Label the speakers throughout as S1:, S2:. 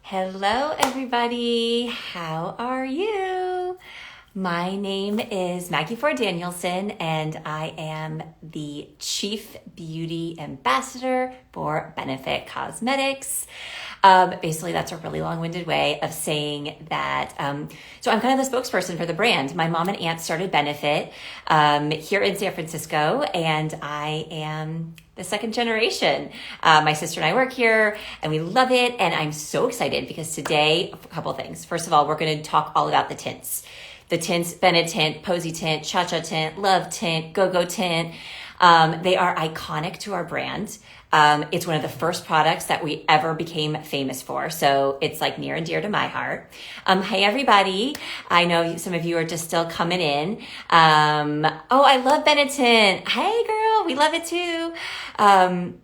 S1: Hello, everybody. How are you? My name is Maggie Ford Danielson, and I am the Chief Beauty Ambassador for Benefit Cosmetics. Basically, that's a really long-winded way of saying that. So I'm kind of the spokesperson for the brand. My mom and aunt started Benefit here in San Francisco, and I am the second generation. My sister and I work here and we love it. And I'm so excited because today, a couple of things. First of all, we're going to talk all about the tints. The tints, Bennett tint, Posy tint, Cha-Cha tint, Love tint, Go-Go tint. They are iconic to our brand. It's one of the first products that we ever became famous for. So it's like near and dear to my heart. Hey, everybody. I know some of you are just still coming in. Oh, I love Bennett tint. Hey, girl. We love it too. I'm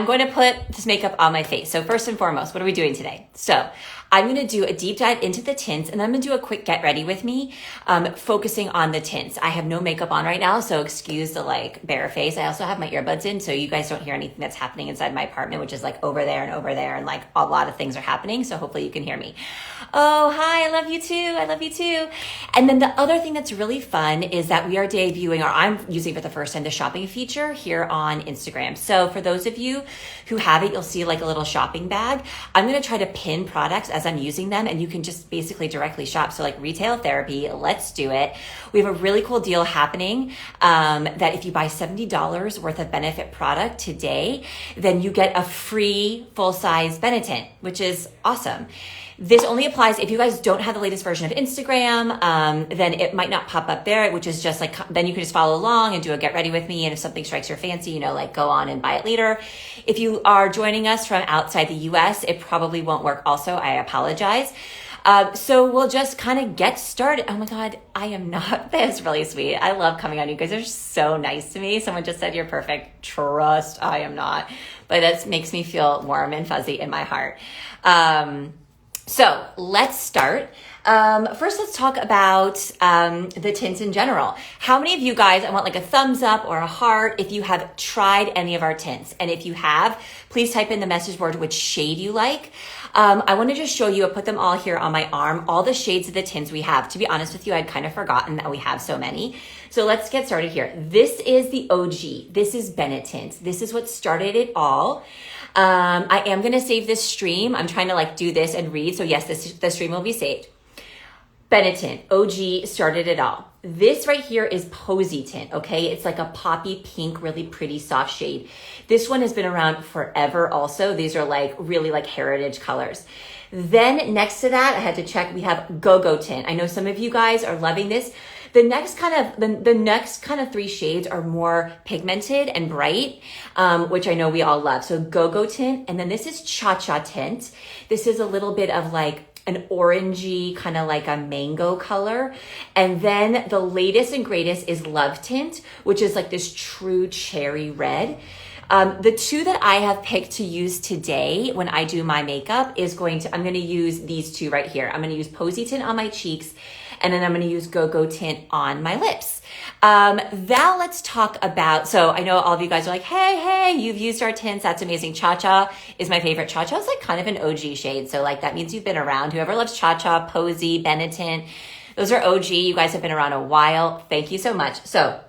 S1: going to put this makeup on my face. So first and foremost, what are we doing today? So I'm going to do a deep dive into the tints, and then I'm going to do a quick get ready with me, focusing on the tints. I have no makeup on right now, so excuse the bare face. I also have my earbuds in, so you guys don't hear anything that's happening inside my apartment, which is over there, and a lot of things are happening. So hopefully you can hear me. Oh, hi, I love you too. I love you too. And then the other thing that's really fun is that we are debuting, or I'm using for the first time, the shopping feature here on Instagram. So for those of you who have it, you'll see a little shopping bag. I'm going to try to pin products as I'm using them, and you can just basically directly shop. So retail therapy, let's do it. We have a really cool deal happening that if you buy $70 worth of Benefit product today, then you get a free full-size Bennett tint, which is awesome. This only applies if you guys don't have the latest version of Instagram, then it might not pop up there, which is just then you can just follow along and do a get ready with me. And if something strikes your fancy, go on and buy it later. If you are joining us from outside the US, it probably won't work also. I apologize. So we'll just kind of get started. Oh my God, I am not. That's really sweet. I love coming on. You guys are so nice to me. Someone just said you're perfect. Trust, I am not. But that makes me feel warm and fuzzy in my heart. So let's start. First, let's talk about the tints in general. How many of you guys, I want a thumbs up or a heart if you have tried any of our tints. And if you have, please type in the message board which shade you like. I want to just show you, I put them all here on my arm, all the shades of the tints we have. To be honest with you, I'd kind of forgotten that we have so many. So let's get started here. This is the OG. This is Bennett tints. This is what started it all. I am going to save this stream. I'm trying to do this and read. So yes, the stream will be saved. Bennett tint, OG, started it all. This right here is Posy tint, okay? It's a poppy pink, really pretty soft shade. This one has been around forever also. These are really heritage colors. Then next to that, I had to check, we have Go-Go tint. I know some of you guys are loving this. The next kind of three shades are more pigmented and bright, which I know we all love. So Go-Go tint, and then this is Cha-Cha tint. This is a little bit of an orangey, kind of a mango color. And then the latest and greatest is Love tint, which is this true cherry red. The two that I have picked to use today when I do my makeup I'm going to use these two right here. I'm going to use Posy tint on my cheeks, and then I'm going to use Go-Go tint on my lips. Now let's talk about, so I know all of you guys are hey, you've used our tints. That's amazing. Cha-Cha is my favorite. Cha-Cha is kind of an OG shade. So that means you've been around. Whoever loves Cha-Cha, Posy, Bennett tint, those are OG. You guys have been around a while. Thank you so much. So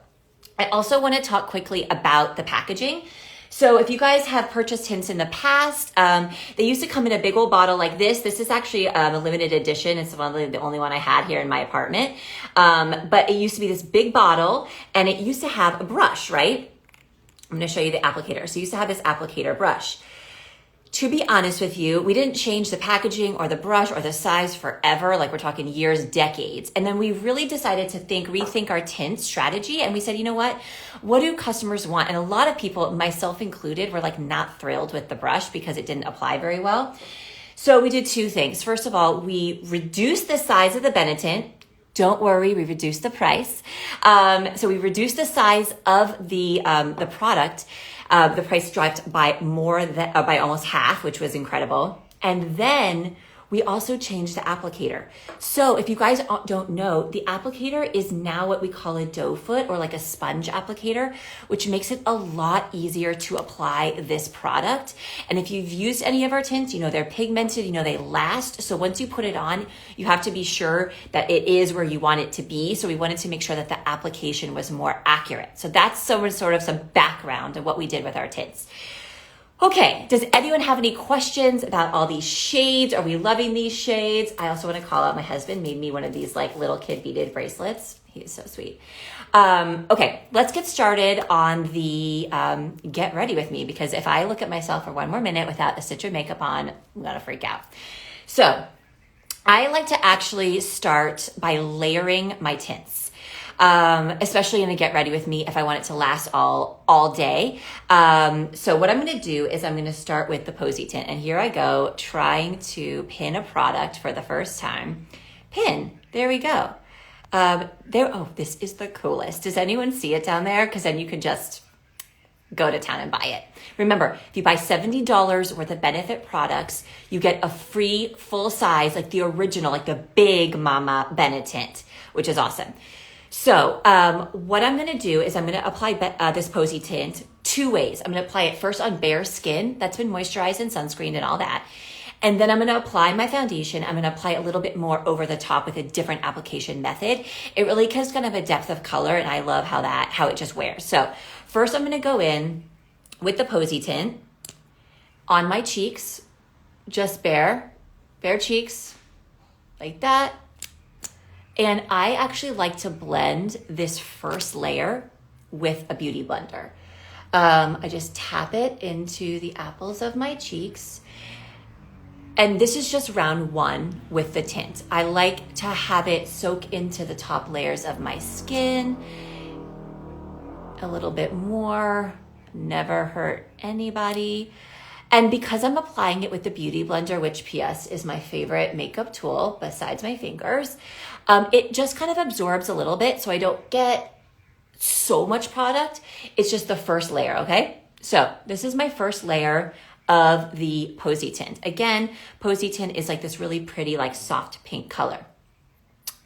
S1: I also want to talk quickly about the packaging. So if you guys have purchased tints in the past, they used to come in a big old bottle like this. This is actually a limited edition. It's the only one I had here in my apartment. But it used to be this big bottle, and it used to have a brush, right? I'm going to show you the applicator. So it used to have this applicator brush. To be honest with you, we didn't change the packaging or the brush or the size forever. We're talking years, decades. And then we really decided to rethink our tint strategy. And we said, you know what do customers want? And a lot of people, myself included, were not thrilled with the brush because it didn't apply very well. So we did two things. First of all, we reduced the size of the Bennett tint. Don't worry, we reduced the price. So we reduced the size of the product. The price dropped by by almost half, which was incredible. And then we also changed the applicator. So if you guys don't know, the applicator is now what we call a doe foot or like a sponge applicator, which makes it a lot easier to apply this product. And if you've used any of our tints, you know they're pigmented, you know they last. So once you put it on, you have to be sure that it is where you want it to be. So we wanted to make sure that the application was more accurate. So that's sort of some background of what we did with our tints. Okay, does anyone have any questions about all these shades? Are we loving these shades? I also want to call out my husband made me one of these like little kid beaded bracelets. He is so sweet. Okay, let's get started on the get ready with me, because if I look at myself for one more minute without a stitch of makeup on, I'm gonna freak out. So I like to actually start by layering my tints. Especially in a get ready with me if I want it to last all day. So what I'm going to do is I'm going to start with the Posy tint, and here I go trying to pin a product for the first time. Pin, there we go. Oh, this is the coolest. Does anyone see it down there? Because then you can just go to town and buy it. Remember, if you buy $70 worth of Benefit products, you get a free full size, like the original, like the big Mama Bennett tint, which is awesome. So what I'm going to do is I'm going to apply this Posy tint two ways. I'm going to apply it first on bare skin that's been moisturized and sunscreened and all that. And then I'm going to apply my foundation. I'm going to apply a little bit more over the top with a different application method. It really is going to have a depth of color, and I love how it just wears. So first I'm going to go in with the Posy tint on my cheeks, just bare cheeks like that. And I actually like to blend this first layer with a beauty blender. I just tap it into the apples of my cheeks. And this is just round one with the tint. I like to have it soak into the top layers of my skin. A little bit more, never hurt anybody. And because I'm applying it with the Beauty Blender, which PS is my favorite makeup tool besides my fingers, it just kind of absorbs a little bit so I don't get so much product. It's just the first layer, okay? So this is my first layer of the Posy tint. Again, Posy tint is like this really pretty, like soft pink color.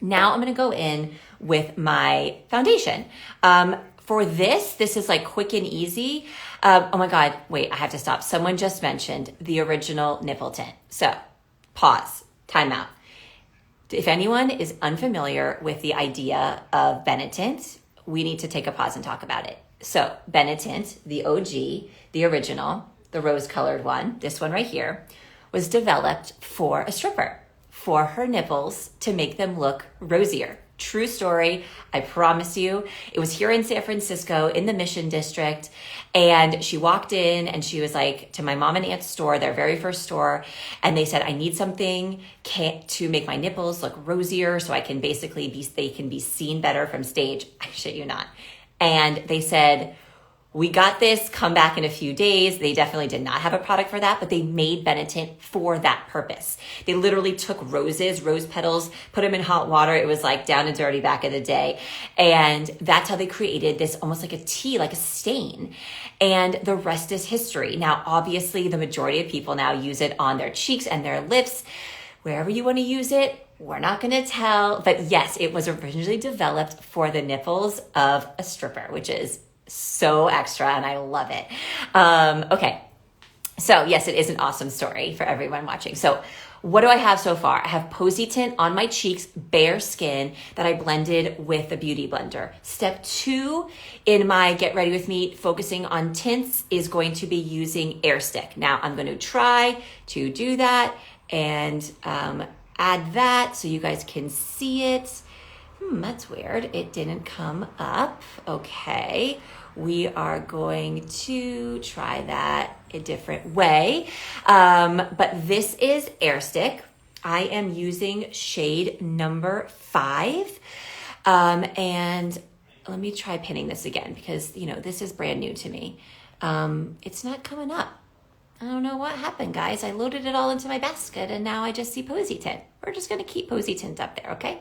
S1: Now I'm gonna go in with my foundation. For this is like quick and easy. Oh my God, wait, I have to stop. Someone just mentioned the original nipple tint. So pause, time out. If anyone is unfamiliar with the idea of Bennett tint, we need to take a pause and talk about it. So Bennett tint, the OG, the original, the rose-colored one, this one right here, was developed for a stripper, for her nipples to make them look rosier. True story, I promise you. It was here in San Francisco in the Mission District, and she walked in and she was like, to my mom and aunt's store, their very first store, and they said, I need something to make my nipples look rosier so I can they can be seen better from stage. I shit you not. And they said, we got this, come back in a few days. They definitely did not have a product for that, but they made Bennett tint for that purpose. They literally took rose petals, put them in hot water. It was like down and dirty back in the day. And that's how they created this almost like a tea, like a stain. And the rest is history. Now, obviously, the majority of people now use it on their cheeks and their lips. Wherever you want to use it, we're not going to tell. But yes, it was originally developed for the nipples of a stripper, which is so extra, and I love it. Okay, so yes, it is an awesome story for everyone watching. So what do I have so far? I have Posy tint on my cheeks, bare skin, that I blended with the Beauty Blender. Step 2 in my Get Ready With Me focusing on tints is going to be using Air Stick. Now I'm going to try to do that and add that so you guys can see it. That's weird. It didn't come up. Okay. We are going to try that a different way. But this is Air Stick. I am using shade number 5. And let me try pinning this again because, this is brand new to me. It's not coming up. I don't know what happened, guys. I loaded it all into my basket and now I just see Posy tint. We're just going to keep Posy tint up there, okay?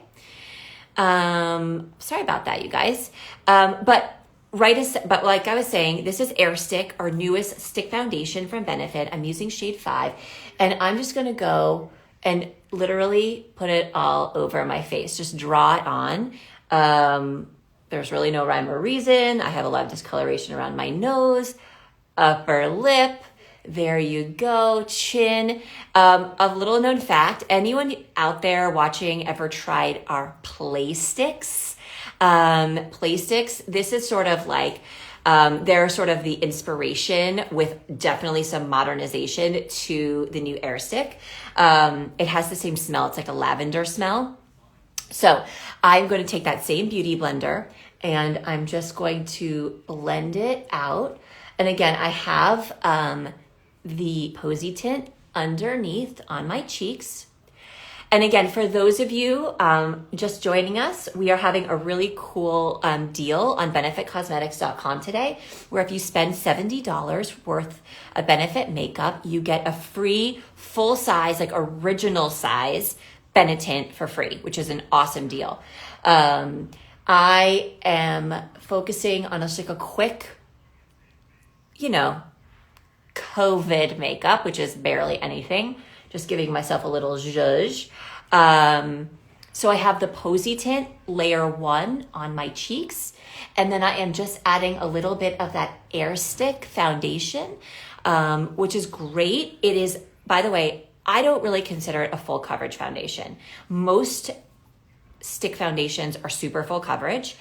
S1: Sorry about that, you guys. But like I was saying, this is Air Stick, our newest stick foundation from Benefit. I'm using shade 5, and I'm just going to go and literally put it all over my face. Just draw it on. There's really no rhyme or reason. I have a lot of discoloration around my nose, upper lip. There you go, chin. A little known fact, anyone out there watching ever tried our play sticks? Play sticks, this is sort of like, they're sort of the inspiration with definitely some modernization to the new Air Stick. It has the same smell. It's like a lavender smell. So I'm going to take that same beauty blender and I'm just going to blend it out. And again, I have the Posy tint underneath on my cheeks. And again, for those of you just joining us, we are having a really cool deal on benefitcosmetics.com today, where if you spend $70 worth of Benefit makeup, you get a free full size, like original size Benetint for free, which is an awesome deal. I am focusing on just like a quick, COVID makeup, which is barely anything. Just giving myself a little zhuzh. So I have the Posy tint layer 1 on my cheeks. And then I am just adding a little bit of that Air Stick foundation, which is great. It is, by the way, I don't really consider it a full coverage foundation. Most stick foundations are super full coverage.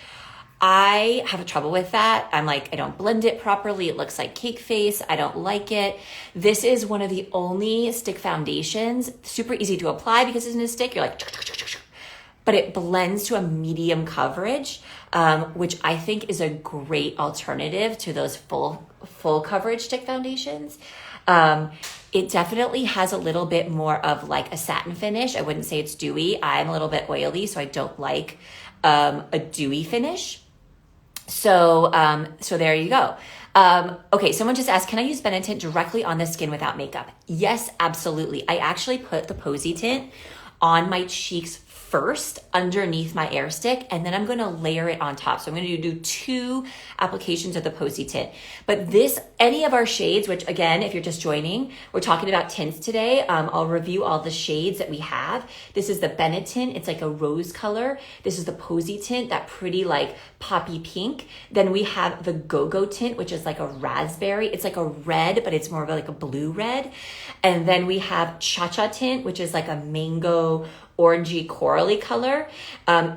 S1: I have trouble with that. I'm like, I don't blend it properly. It looks like cake face. I don't like it. This is one of the only stick foundations, super easy to apply because it's in a stick. You're like, but it blends to a medium coverage, which I think is a great alternative to those full coverage stick foundations. It definitely has a little bit more of like a satin finish. I wouldn't say it's dewy. I'm a little bit oily, so I don't like a dewy finish. So there you go. Okay, someone just asked, can I use Benetint directly on the skin without makeup? Yes, absolutely. I actually put the Posy tint on my cheeks first underneath my Air Stick, and then I'm going to layer it on top. So I'm going to do 2 applications of the Posy tint. But any of our shades, which again, if you're just joining, we're talking about tints today. I'll review all the shades that we have. This is the Benetint. It's like a rose color. This is the Posy tint, that pretty like poppy pink. Then we have the Go-Go tint, which is like a raspberry. It's like a red, but it's more of like a blue red. And then we have Cha-Cha tint, which is like a mango orangey corally color.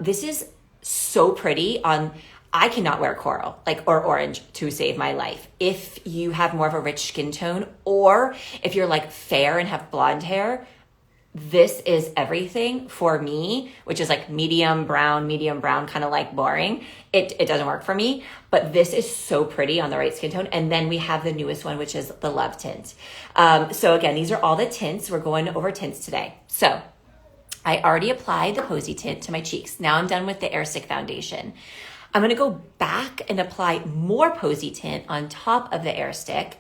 S1: This is so pretty on, I cannot wear coral or orange to save my life. If you have more of a rich skin tone, or if you're like fair and have blonde hair, this is everything for me, which is like medium brown, kind of like boring. It doesn't work for me, but this is so pretty on the right skin tone. And then we have the newest one, which is the Love tint. So again, these are all the tints. We're going over tints today. So I already applied the Posy tint to my cheeks. Now I'm done with the Air Stick foundation. I'm going to go back and apply more Posy tint on top of the Air Stick.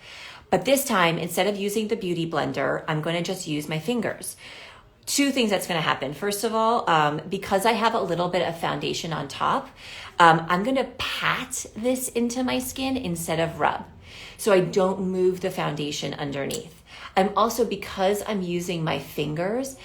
S1: But this time, instead of using the beauty blender, I'm going to just use my fingers. 2 things that's going to happen. First of all, because I have a little bit of foundation on top, I'm going to pat this into my skin instead of rub, so I don't move the foundation underneath. I'm also, because I'm using my fingers,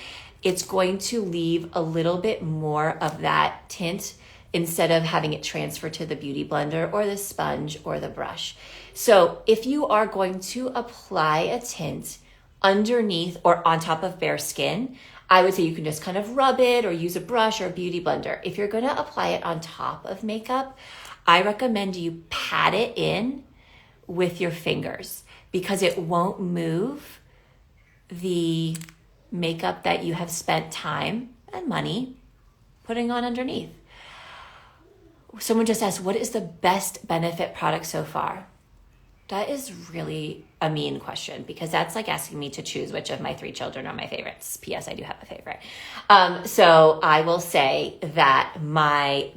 S1: it's going to leave a little bit more of that tint instead of having it transfer to the beauty blender or the sponge or the brush. So if you are going to apply a tint underneath or on top of bare skin, I would say you can just kind of rub it or use a brush or a beauty blender. If you're going to apply it on top of makeup, I recommend you pat it in with your fingers because it won't move the makeup that you have spent time and money putting on underneath. Someone just asked, what is the best Benefit product so far? That is really a mean question because that's like asking me to choose which of my 3 children are my favorites. P.S. I do have a favorite. So I will say that my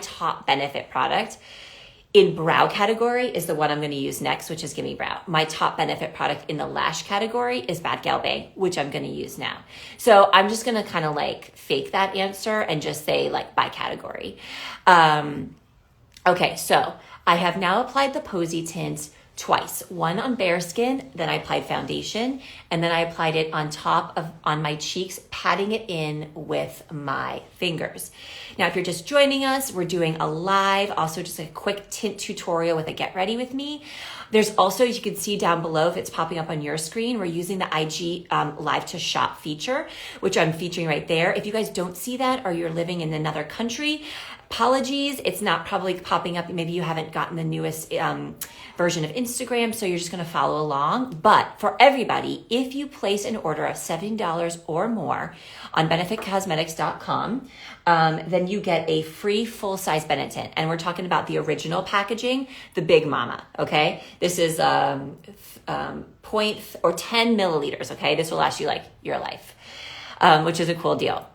S1: top Benefit product in brow category is the one I'm going to use next, which is Gimme Brow. My top Benefit product in the lash category is Bad Gal Bang, which I'm going to use now. So I'm just going to kind of like fake that answer and just say like by category. Okay, so I have now applied the Posy tint twice, one on bare skin, then I applied foundation, and then I applied it on my cheeks, patting it in with my fingers. Now, if you're just joining us, we're doing a live, also just a quick tint tutorial with a get ready with me. There's also, as you can see down below, if it's popping up on your screen, we're using the IG live to shop feature, which I'm featuring right there. If you guys don't see that or you're living in another country, apologies, it's not probably popping up. Maybe you haven't gotten the newest version of Instagram, so you're just gonna follow along. But for everybody, if you place an order of $70 or more on benefitcosmetics.com, then you get a free full-size Bennett tint. And we're talking about the original packaging, the Big Mama, okay? This is 10 milliliters, okay? This will last you like your life, which is a cool deal.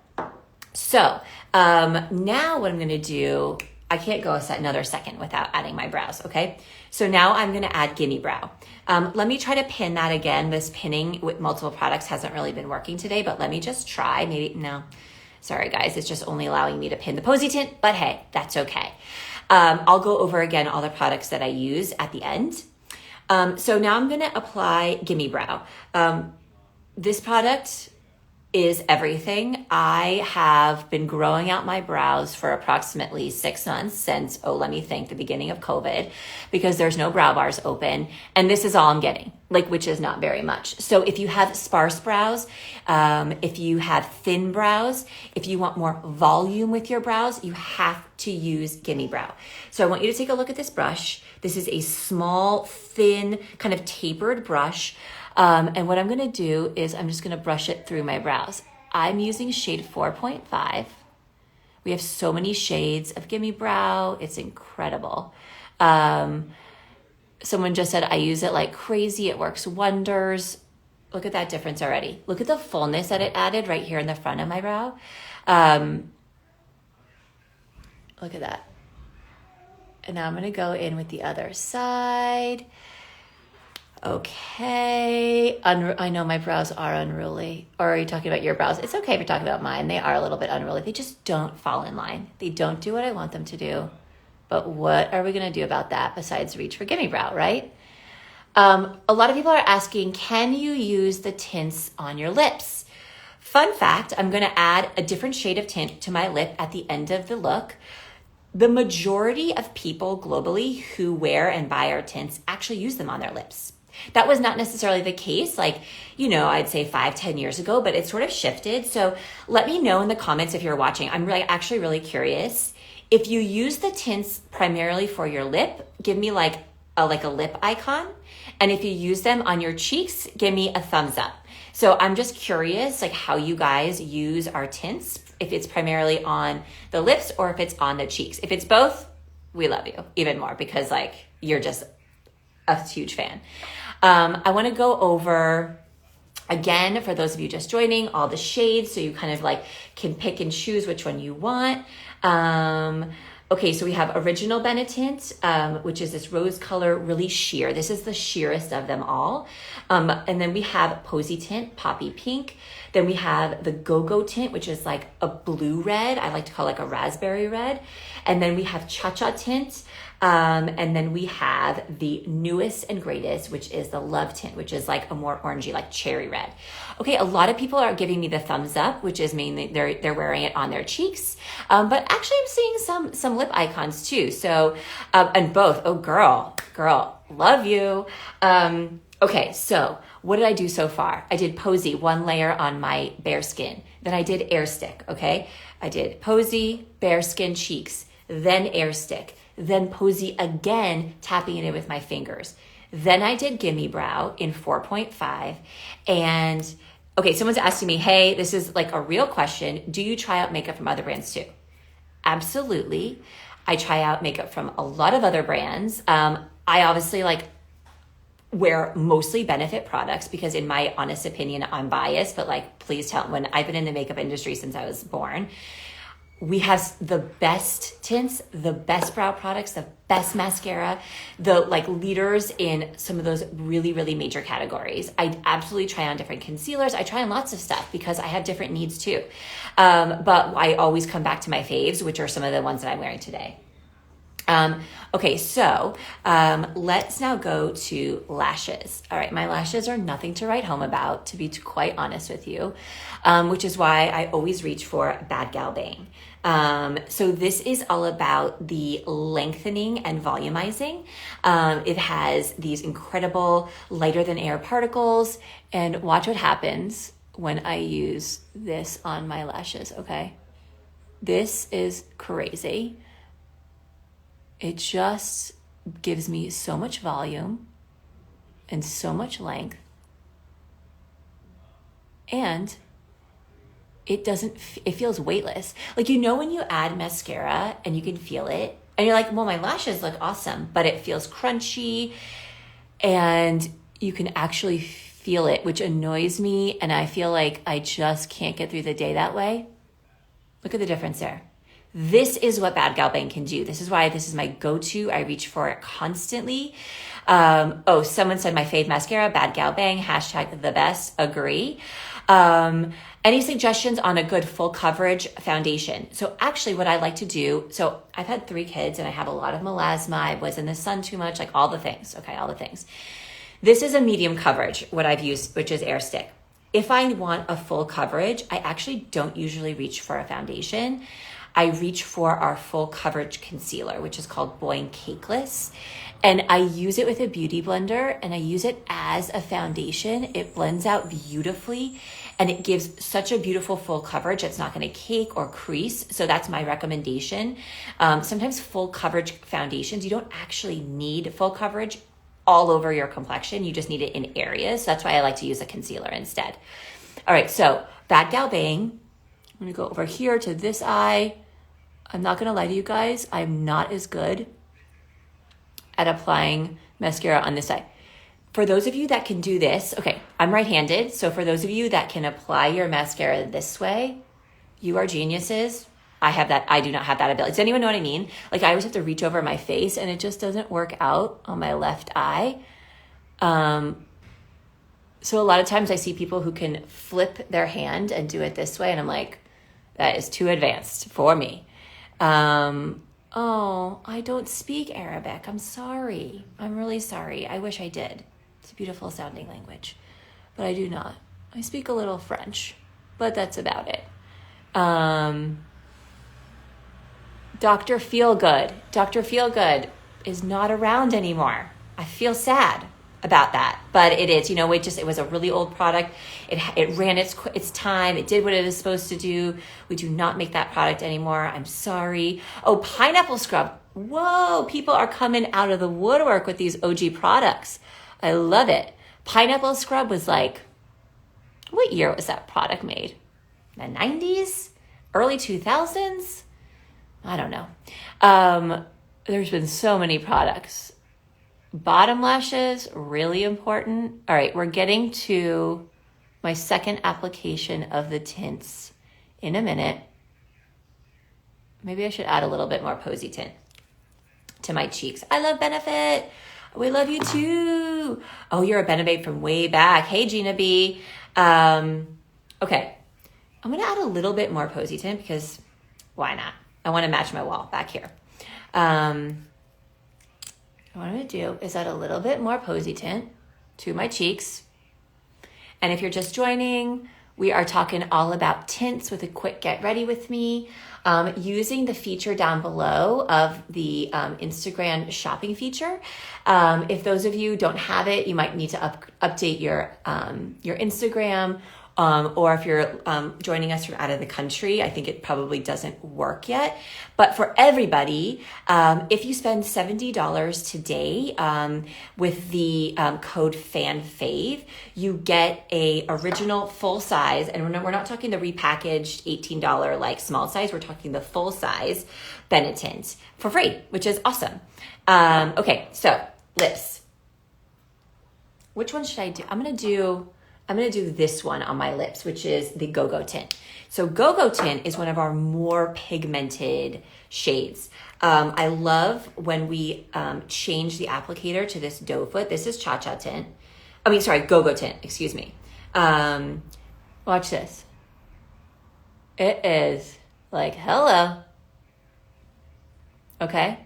S1: So now what I'm gonna do, I can't go another second without adding my brows, okay? So now I'm gonna add Gimme Brow. Let me try to pin that again. This pinning with multiple products hasn't really been working today, but let me just try. No, sorry guys, it's just only allowing me to pin the Posy tint, but hey, that's okay. I'll go over again all the products that I use at the end. So now I'm gonna apply Gimme Brow. This product is everything. I have been growing out my brows for approximately 6 months since, let me think, the beginning of COVID, because there's no brow bars open. And this is all I'm getting, which is not very much. So if you have sparse brows, if you have thin brows, if you want more volume with your brows, you have to use Gimme Brow. So I want you to take a look at this brush. This is a small, thin, kind of tapered brush. And what I'm gonna do is I'm just gonna brush it through my brows. I'm using shade 4.5. We have so many shades of Gimme Brow. It's incredible. Someone just said, I use it like crazy. It works wonders. Look at that difference already. Look at the fullness that it added right here in the front of my brow. Look at that. And now I'm gonna go in with the other side. Okay, I know my brows are unruly. Or are you talking about your brows? It's okay if you're talking about mine. They are a little bit unruly. They just don't fall in line. They don't do what I want them to do. But what are we gonna do about that besides reach for Gimme Brow, right? A lot of people are asking, can you use the tints on your lips? Fun fact, I'm gonna add a different shade of tint to my lip at the end of the look. The majority of people globally who wear and buy our tints actually use them on their lips. That was not necessarily the case, I'd say 5-10 years ago, but it sort of shifted. So let me know in the comments if you're watching. I'm actually really curious. If you use the tints primarily for your lip, give me like a lip icon. And if you use them on your cheeks, give me a thumbs up. So I'm just curious, how you guys use our tints, if it's primarily on the lips or if it's on the cheeks. If it's both, we love you even more because you're just a huge fan. I want to go over, again, for those of you just joining, all the shades so you kind of can pick and choose which one you want. Okay, so we have Original Bennett tint, which is this rose color, really sheer. This is the sheerest of them all. And then we have Posy tint, Poppy Pink. Then we have the Go-Go tint, which is like a blue red. I like to call it a raspberry red. And then we have Cha-Cha tint. And then we have the newest and greatest, which is the Love tint, which is like a more orangey, cherry red. Okay, a lot of people are giving me the thumbs up, which is mainly they're wearing it on their cheeks. But actually I'm seeing some lip icons too. So, and both, oh girl, love you. Okay, so what did I do so far? I did Posy, one layer on my bare skin. Then I did Air Stick, okay? I did Posy, bare skin, cheeks, then Air Stick. Then Posy again, tapping it in with my fingers. Then I did Gimme Brow in 4.5. And okay, someone's asking me, hey, this is a real question. Do you try out makeup from other brands too? Absolutely. I try out makeup from a lot of other brands. I obviously wear mostly Benefit products because in my honest opinion, I'm biased, but please tell, when I've been in the makeup industry since I was born, we have the best tints, the best brow products, the best mascara, the leaders in some of those really, really major categories. I absolutely try on different concealers. I try on lots of stuff because I have different needs too. But I always come back to my faves, which are some of the ones that I'm wearing today. Okay, so let's now go to lashes. All right, my lashes are nothing to write home about, to be quite honest with you, which is why I always reach for Bad Gal Bang. So this is all about the lengthening and volumizing. It has these incredible lighter than air particles, and watch what happens when I use this on my lashes, okay? This is crazy. It just gives me so much volume and so much length. And it feels weightless. Like, you know, when you add mascara and you can feel it and you're like, well, my lashes look awesome, but it feels crunchy and you can actually feel it, which annoys me. And I feel like I just can't get through the day that way. Look at the difference there. This is what Bad Gal Bang can do. This is why this is my go-to. I reach for it constantly. Someone said my fave mascara, Bad Gal Bang, hashtag the best. Agree. Any suggestions on a good full coverage foundation? So actually what I like to do, so I've had 3 kids and I have a lot of melasma. I was in the sun too much, like all the things. Okay, all the things. This is a medium coverage, what I've used, which is Air Stick. If I want a full coverage, I actually don't usually reach for a foundation. I reach for our full coverage concealer, which is called Boy Cakeless. And I use it with a beauty blender and I use it as a foundation. It blends out beautifully and it gives such a beautiful full coverage. It's not gonna cake or crease. So that's my recommendation. Sometimes full coverage foundations, you don't actually need full coverage all over your complexion. You just need it in areas. So that's why I like to use a concealer instead. All right, so Bad Gal Bang. I'm gonna go over here to this eye. I'm not gonna lie to you guys, I'm not as good at applying mascara on this side. For those of you that can do this, okay, I'm right-handed, so for those of you that can apply your mascara this way, you are geniuses. I do not have that ability. Does anyone know what I mean? Like, I always have to reach over my face and it just doesn't work out on my left eye. So a lot of times I see people who can flip their hand and do it this way and I'm like, that is too advanced for me. I don't speak Arabic. I'm sorry. I'm really sorry. I wish I did. It's a beautiful sounding language, but I do not. I speak a little French, but that's about it. Dr. Feelgood. Dr. Feelgood is not around anymore. I feel sad about that, but it is, it was a really old product. It ran its time. It did what it was supposed to do. We do not make that product anymore. I'm sorry. Oh, pineapple scrub. Whoa, people are coming out of the woodwork with these OG products. I love it. Pineapple scrub was like, what year was that product made? The 90s? Early 2000s? I don't know. There's been so many products. Bottom lashes, really important. All right, we're getting to my second application of the tints in a minute. Maybe I should add a little bit more Posy tint to my cheeks. I love Benefit. We love you too. Oh, you're a Benefit from way back. Hey, Gina B. Okay, I'm gonna add a little bit more Posy tint because why not? I wanna match my wall back here. What I'm gonna do is add a little bit more Posy tint to my cheeks. And if you're just joining, we are talking all about tints with a quick get ready with me, using the feature down below of the Instagram shopping feature. If those of you don't have it, you might need to update your Instagram. Or if you're joining us from out of the country, I think it probably doesn't work yet. But for everybody, if you spend $70 today with the code FANFAVE, you get a original full size, and we're not talking the repackaged $18 like small size, we're talking the full size Benetint for free, which is awesome. Okay, so lips. Which one should I do? I'm gonna do this one on my lips, which is the Go-Go tint. So Go-Go tint is one of our more pigmented shades. I love when we change the applicator to this doe foot. This is Cha-Cha tint. Go-Go tint, excuse me. Watch this. It is like, hello. Okay?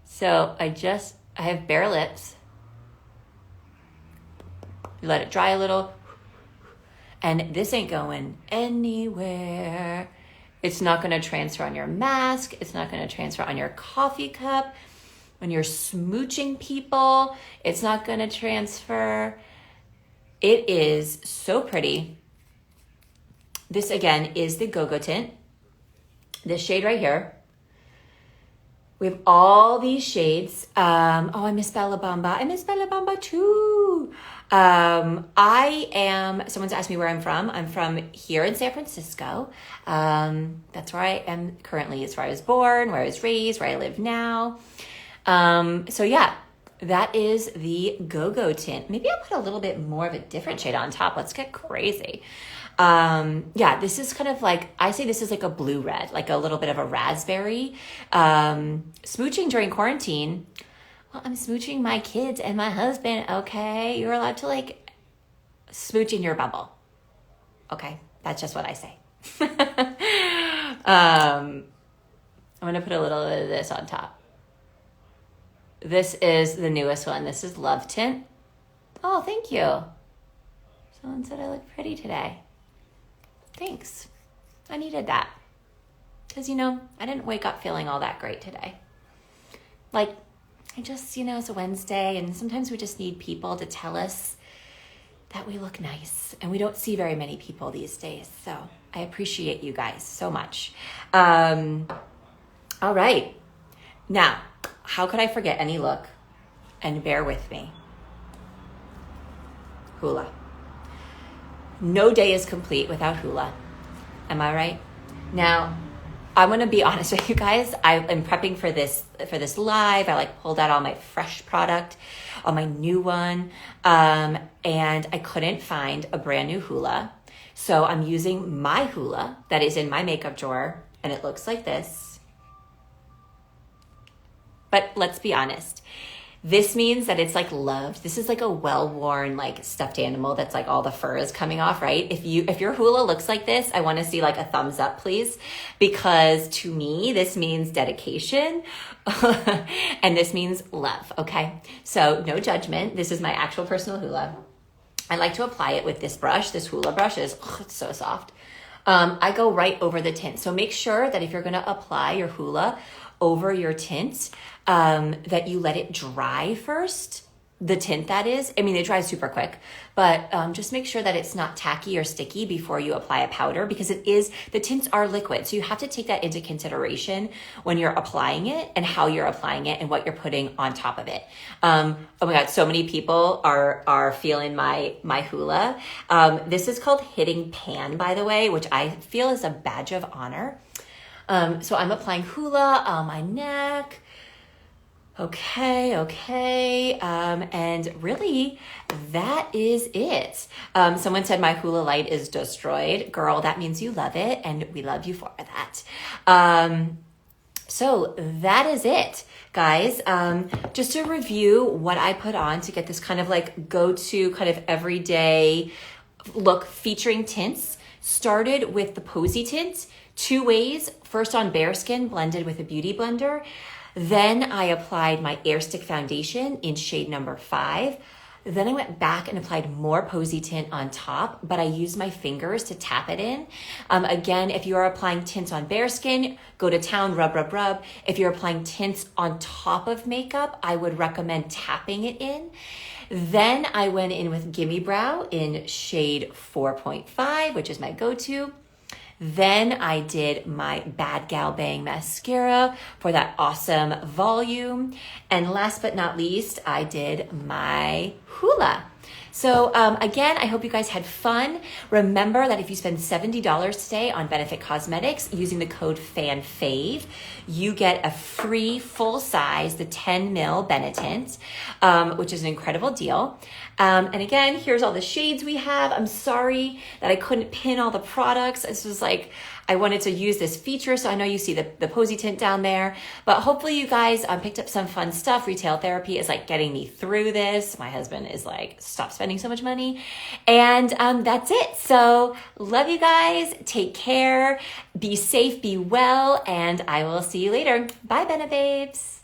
S1: So I have bare lips. You let it dry a little. And this ain't going anywhere. It's not going to transfer on your mask. It's not going to transfer on your coffee cup. When you're smooching people, it's not going to transfer. It is so pretty. This again is the Go-Go tint. This shade right here. We have all these shades. I miss Bella Bamba. I miss Bella Bamba too. Someone's asked me where I'm from. I'm from here in San Francisco. That's where I am currently. It's where I was born, where I was raised, where I live now. So yeah, that is the Go-Go tint. Maybe I'll put a little bit more of a different shade on top. Let's get crazy. This is kind of like, I say this is like a blue red, like a little bit of a raspberry. Smooching during quarantine. Well, I'm smooching my kids and my husband. Okay. You're allowed to like smooch in your bubble. Okay. That's just what I say. I'm going to put a little bit of this on top. This is the newest one. This is Love Tint. Oh, thank you. Someone said I look pretty today. Thanks. I needed that. Because, I didn't wake up feeling all that great today. Like, I just, it's a Wednesday, and sometimes we just need people to tell us that we look nice. And we don't see very many people these days. So I appreciate you guys so much. All right. Now, how could I forget any look? And bear with me. Hoola. No day is complete without hoola. Am I right? Now, I'm going to be honest with you guys. I am prepping for this live. I pulled out all my fresh product, all my new one. And I couldn't find a brand new hoola. So I'm using my hoola that is in my makeup drawer. And it looks like this. But let's be honest. This means that it's loved. This is a well-worn stuffed animal that's all the fur is coming off, right? If your hula looks like this, I want to see a thumbs up, please, because to me this means dedication, and this means love. Okay, so no judgment. This is my actual personal hula. I like to apply it with this brush. This hula brush it's so soft. I go right over the tint. So make sure that if you're going to apply your hula over your tint, that you let it dry first. The tint, that is. I mean, it dries super quick, but just make sure that it's not tacky or sticky before you apply a powder, because the tints are liquid. So you have to take that into consideration when you're applying it and how you're applying it and what you're putting on top of it. Oh my God, so many people are feeling my hula. This is called hitting pan, by the way, which I feel is a badge of honor. So I'm applying hula on my neck. Okay. And really, that is it. Someone said my hula light is destroyed. Girl, that means you love it, and we love you for that. So that is it, guys. Just to review what I put on to get this kind of go-to kind of everyday look featuring tints. Started with the Posy tint, 2 ways. First on bare skin, blended with a beauty blender. Then I applied my Airstick foundation in shade number 5. Then I went back and applied more Posy tint on top, but I used my fingers to tap it in. Again, if you are applying tints on bare skin, go to town, rub. If you're applying tints on top of makeup, I would recommend tapping it in. Then I went in with Gimme Brow in shade 4.5, which is my go-to. Then I did my Bad Gal Bang mascara for that awesome volume. And last but not least, I did my hula. So again, I hope you guys had fun. Remember that if you spend $70 today on Benefit Cosmetics using the code FANFAVE, you get a free full size, the 10 ml Benetint, which is an incredible deal. And again, here's all the shades we have. I'm sorry that I couldn't pin all the products. This was I wanted to use this feature, so I know you see the Posy tint down there, but hopefully you guys picked up some fun stuff. Retail therapy is getting me through this. My husband is stop spending so much money. And that's it. So love you guys. Take care. Be safe, be well, and I will see you later. Bye, Benefabes.